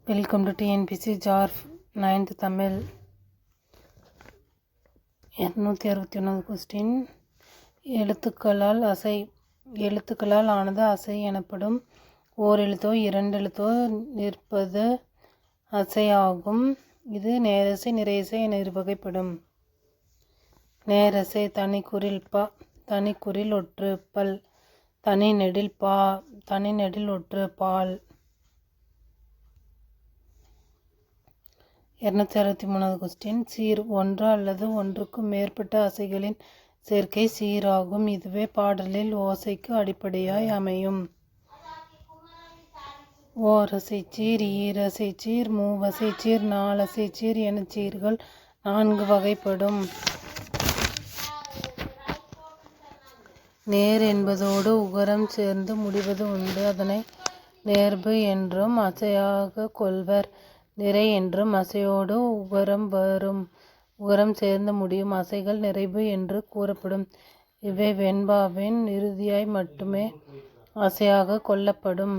Welcome to TNPSC ஜார்ஃப் 9th Tamil. 261 question. எழுத்துக்களால் ஆனது அசை எனப்படும். ஓரெழுத்தோ இரண்டெழுத்தோ நிற்பது அசை ஆகும். இது நேரசை நிறையசை என இருவகைப்படும். நேரசை தனிக்குறில் ப, தனிக்குறில் ஒற்று பல், தனி நெடில் பா, தனி நெடில் ஒற்று பால். 263 கொஸ்டின். சீர் ஒன்று அல்லது ஒன்றுக்கும் மேற்பட்ட அசைகளின் சேர்க்கை சீராகும். இதுவே பாடலில் ஓசைக்கு அடிப்படையாய் அமையும். ஓரசைச்சீர், ஈரசைச்சீர், மூவசைச்சீர், நாலசைச்சீர் என சீர்கள் 4 வகைப்படும். நேர் என்பதோடு உகரம் சேர்ந்து முடிவது உண்டு. அதனை நேர்பு என்றும் அசையாக கொள்வர். நிறை என்றும் அசையோடு உகரம் சேர்ந்து முடியும் அசைகள் நிறைவு என்று கூறப்படும். இவை வெண்பாவின் இறுதியாய் மட்டுமே அசையாக கொள்ளப்படும்.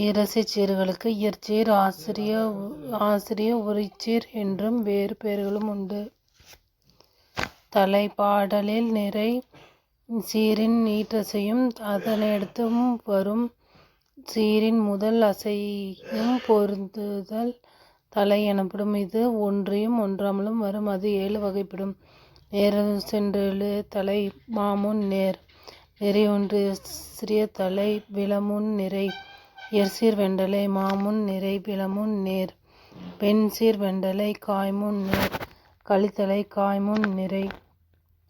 ஈரசைச் சீர்களுக்கு இயற்சீர், ஆசிரிய உரிச்சீர் என்றும் வேறு பெயர்களும் உண்டு. தலை பாடலில் நிறை சீரின் ஈற்றசையும் அதனடுத்தும் வரும் சீரின் முதல் அசையும் பொருந்துதல் தலை எனப்படும். இது ஒன்றியும் ஒன்றாமலும் வரும். அது 7 வகைப்படும். நேரென்றெழு தலை மாமுன் நேர், நிறை ஒன்று சிறிய தலை விளமுன் நிறை, எர்சீர் வெண்டலை மாமுன் நிறை விளமுன் நேர், பெண்சீர் வெண்டலை காய்முன் நேர், கலித்தலை காய்முன் நிறை,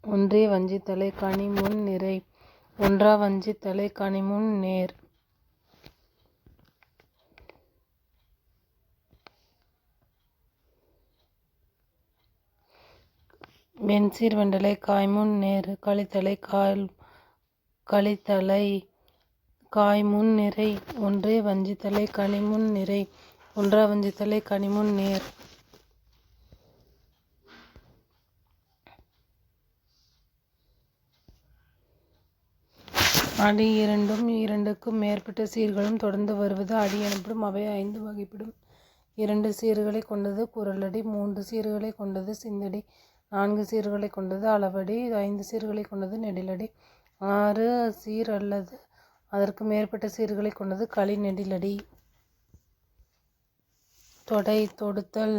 ஒன்றிய வஞ்சித்தலை கனிமுன் நிறை, ஒன்றா வஞ்சித்தலை கனிமுன் நேர். வெண்சீர் வெண்டலை காய்முன் நேர், கலித்தலை காய்முன் நிறை, ஒன்றிய வஞ்சித்தலை கனிமுன் நிறை, ஒன்றா வஞ்சித்தலை கனிமுன் நேர். அடி இரண்டும் இரண்டுக்கும் மேற்பட்ட சீர்களும் தொடர்ந்து வருவது அடி எனப்படும். அவை 5 வகைப்படும். 2 சீர்களை கொண்டது குறளடி, 3 சீர்களை கொண்டது சிந்தடி, 4 சீர்களை கொண்டது அளவடி, 5 சீர்களை கொண்டது நெடிலடி, 6 சீர் அல்லது அதற்கு மேற்பட்ட சீர்களை கொண்டது களி நெடிலடி. தொடை தொடுத்தல்.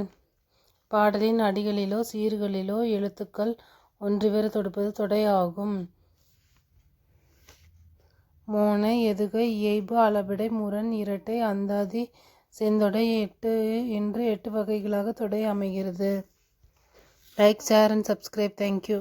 பாடலின் அடிகளிலோ சீர்களிலோ எழுத்துக்கள் ஒன்றுவேறு தொடுப்பது தொடை ஆகும். மோனை, எதுகை, இயைபு, அளபெடை, முரண், இரட்டை, அந்தாதி, செந்தொடை என்று 8 வகைகளாக தொடை அமைகிறது. Like, share and subscribe. Thank you.